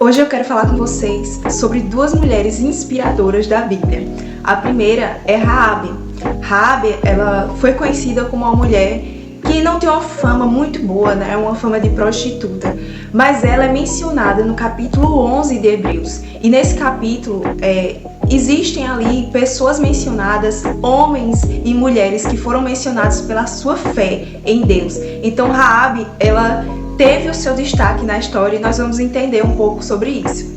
Hoje eu quero falar com vocês sobre duas mulheres inspiradoras da Bíblia. A primeira é Raabe. Raabe, ela foi conhecida como uma mulher que não tem uma fama muito boa, né? Uma fama de prostituta, mas ela é mencionada no capítulo 11 de Hebreus. E nesse capítulo existem ali pessoas mencionadas, homens e mulheres que foram mencionados pela sua fé em Deus. Então Raabe, ela teve o seu destaque na história e nós vamos entender um pouco sobre isso.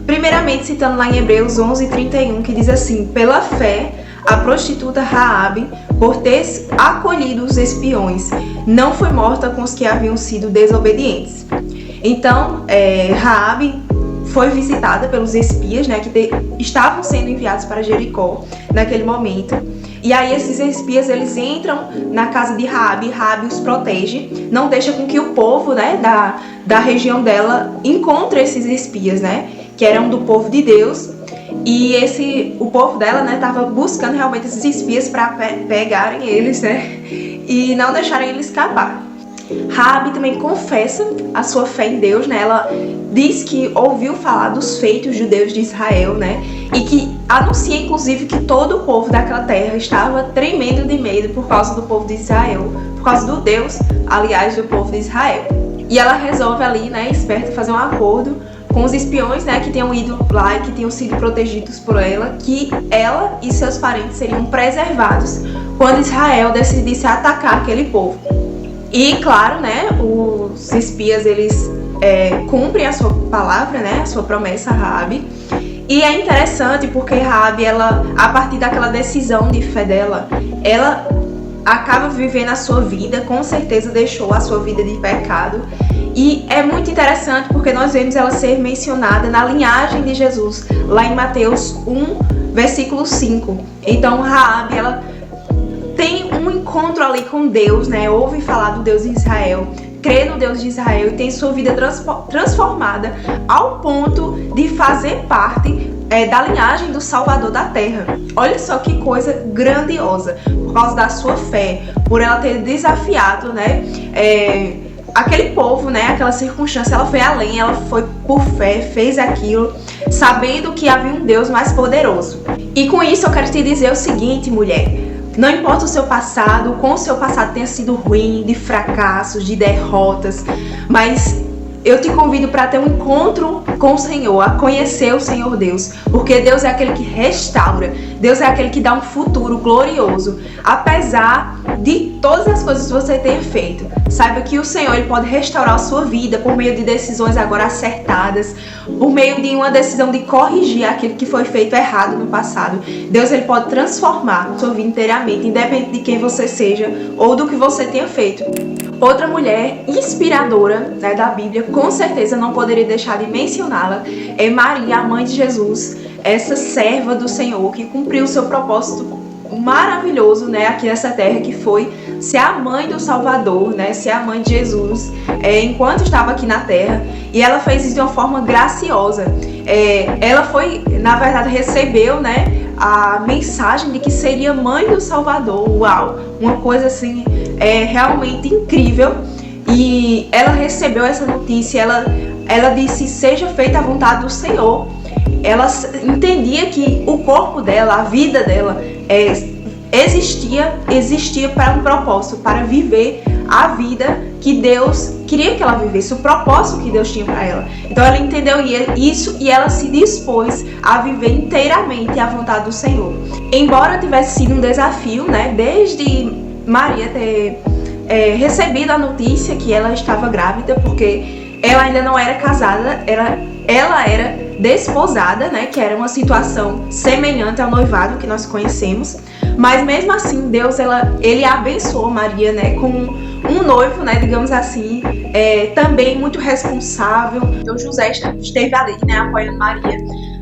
Primeiramente, citando lá em Hebreus 11:31, que diz assim: pela fé, a prostituta Raabe, por ter acolhido os espiões, não foi morta com os que haviam sido desobedientes. Então, Raabe foi visitada pelos espias, né, que estavam sendo enviados para Jericó naquele momento. E aí esses espias, eles entram na casa de Raabe, Raabe os protege, não deixa com que o povo, né, da região dela encontre esses espias, né, que eram do povo de Deus. E o povo dela, né, estava buscando realmente esses espias para pegarem eles, né, e não deixarem eles escapar. Raabe também confessa a sua fé em Deus, né? Ela diz que ouviu falar dos feitos judeus de Israel, né? E que anuncia, inclusive, que todo o povo daquela terra estava tremendo de medo por causa do povo de Israel, por causa do Deus, aliás, do povo de Israel. E ela resolve ali, né, esperta, fazer um acordo com os espiões, né, que tinham ido lá e que tinham sido protegidos por ela, que ela e seus parentes seriam preservados quando Israel decidisse atacar aquele povo. E claro, né, os espias, eles cumprem a sua palavra, né, a sua promessa a Raabe. E é interessante porque Raabe, ela, a partir daquela decisão de fé dela, ela acaba vivendo a sua vida, com certeza deixou a sua vida de pecado. E é muito interessante porque nós vemos ela ser mencionada na linhagem de Jesus, lá em Mateus 1, versículo 5. Então Raabe, ela tem um encontro ali com Deus, né? Ouve falar do Deus de Israel, crê no Deus de Israel e tem sua vida transformada ao ponto de fazer parte da linhagem do Salvador da Terra. Olha só que coisa grandiosa, por causa da sua fé, por ela ter desafiado, né, aquele povo, né, aquela circunstância. Ela foi além, ela foi por fé, fez aquilo, sabendo que havia um Deus mais poderoso. E com isso eu quero te dizer o seguinte, mulher: não importa o seu passado, como o seu passado tenha sido ruim, de fracassos, de derrotas, mas eu te convido para ter um encontro com o Senhor, a conhecer o Senhor Deus, porque Deus é aquele que restaura, Deus é aquele que dá um futuro glorioso, apesar de todas as coisas que você tenha feito. Saiba que o Senhor, ele pode restaurar a sua vida por meio de decisões agora acertadas, por meio de uma decisão de corrigir aquilo que foi feito errado no passado. Deus, ele pode transformar a sua vida inteiramente, independente de quem você seja ou do que você tenha feito. Outra mulher inspiradora, né, da Bíblia, com certeza não poderia deixar de mencioná-la, é Maria, a mãe de Jesus, essa serva do Senhor que cumpriu o seu propósito maravilhoso, né, aqui nessa terra, que foi ser a mãe do Salvador, né, ser a mãe de Jesus, enquanto estava aqui na terra. E ela fez isso de uma forma graciosa. Ela foi, na verdade, recebeu, né, a mensagem de que seria mãe do Salvador. Uau! Uma coisa assim, realmente incrível. E ela recebeu essa notícia, ela disse: seja feita a vontade do Senhor. Ela entendia que o corpo dela, a vida dela, existia para um propósito, para viver a vida que Deus queria que ela vivesse, o propósito que Deus tinha para ela. Então ela entendeu isso e ela se dispôs a viver inteiramente a vontade do Senhor. Embora tivesse sido um desafio, né, desde Maria ter recebido a notícia que ela estava grávida, porque ela ainda não era casada, ela era desposada, né, que era uma situação semelhante ao noivado que nós conhecemos. Mas mesmo assim, Deus, ele abençoou Maria, né, com um noivo, né, digamos assim, também muito responsável. Então José esteve ali, né, apoiando Maria.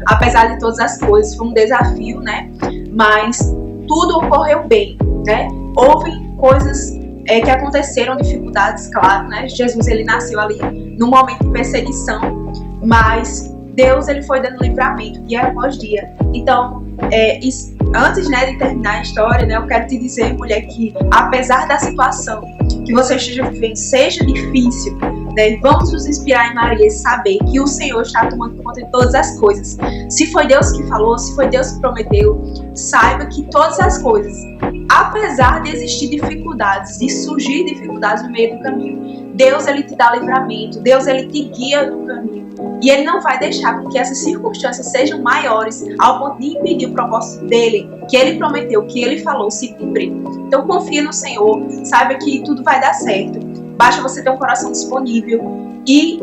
Apesar de todas as coisas, foi um desafio, né, mas tudo ocorreu bem, né. Houve coisas que aconteceram, dificuldades, claro, né. Jesus, ele nasceu ali num momento de perseguição, mas Deus, ele foi dando livramento dia após dia. Então, antes, né, de terminar a história, né, eu quero te dizer, mulher, que apesar da situação que você esteja vivendo seja difícil, né? Vamos nos inspirar em Maria e saber que o Senhor está tomando conta de todas as coisas. Se foi Deus que falou, se foi Deus que prometeu, saiba que todas as coisas, apesar de existir dificuldades, de surgir dificuldades no meio do caminho, Deus, ele te dá livramento, Deus, ele te guia no caminho. E ele não vai deixar com que essas circunstâncias sejam maiores ao ponto de impedir o propósito dele, que ele prometeu, que ele falou, se cumprir. Então confia no Senhor, saiba que tudo vai dar certo. Basta você ter um coração disponível e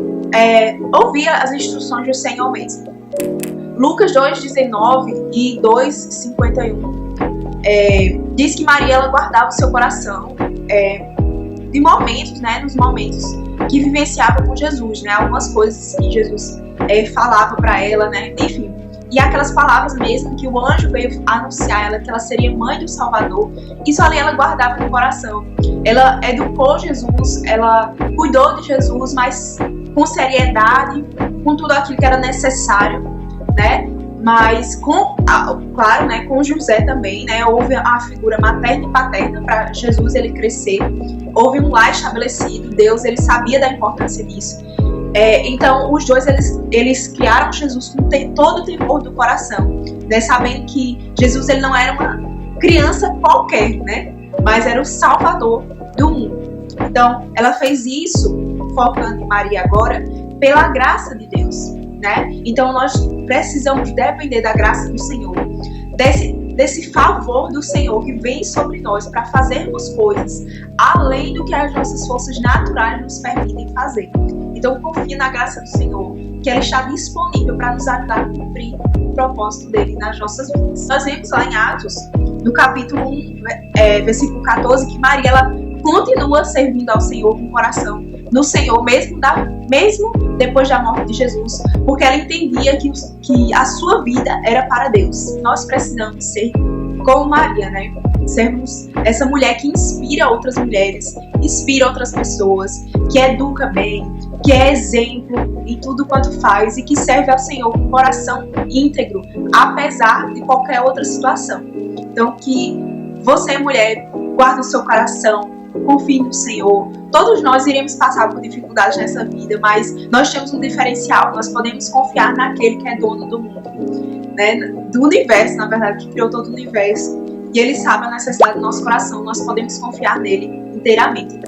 ouvir as instruções do Senhor mesmo. Lucas 2,19 e 2,51 diz que Maria, ela guardava o seu coração de momentos, né, nos momentos que vivenciava com Jesus, né, algumas coisas que Jesus falava para ela, né, enfim. E aquelas palavras mesmo que o anjo veio anunciar ela, que ela seria mãe do Salvador, isso ali ela guardava no coração. Ela educou Jesus, ela cuidou de Jesus, mas com seriedade, com tudo aquilo que era necessário, né? Mas claro, né, com José também, né, houve a figura materna e paterna para Jesus ele crescer. Houve um lar estabelecido, Deus ele sabia da importância disso. Então os dois eles criaram Jesus com todo o temor do coração, né, sabendo que Jesus ele não era uma criança qualquer, né, mas era o Salvador do mundo. Então ela fez isso, focando em Maria agora, pela graça de Deus, né? Então nós precisamos depender da graça do Senhor, desse favor do Senhor que vem sobre nós para fazermos coisas além do que as nossas forças naturais nos permitem fazer. Então confie na graça do Senhor, que ela está disponível para nos ajudar a cumprir o propósito dele nas nossas vidas. Nós vemos lá em Atos, no capítulo 1, versículo 14, que Maria ela continua servindo ao Senhor com o coração no Senhor, mesmo depois da morte de Jesus, porque ela entendia que a sua vida era para Deus. Nós precisamos ser como Maria, né? Sermos essa mulher que inspira outras mulheres, inspira outras pessoas, que educa bem, que é exemplo em tudo quanto faz e que serve ao Senhor com o coração íntegro, apesar de qualquer outra situação. Então que você, mulher, guarde o seu coração, confie no Senhor. Todos nós iremos passar por dificuldades nessa vida, mas nós temos um diferencial, nós podemos confiar naquele que é dono do mundo, né? Do universo, na verdade, que criou todo o universo, e ele sabe a necessidade do nosso coração, nós podemos confiar nele inteiramente.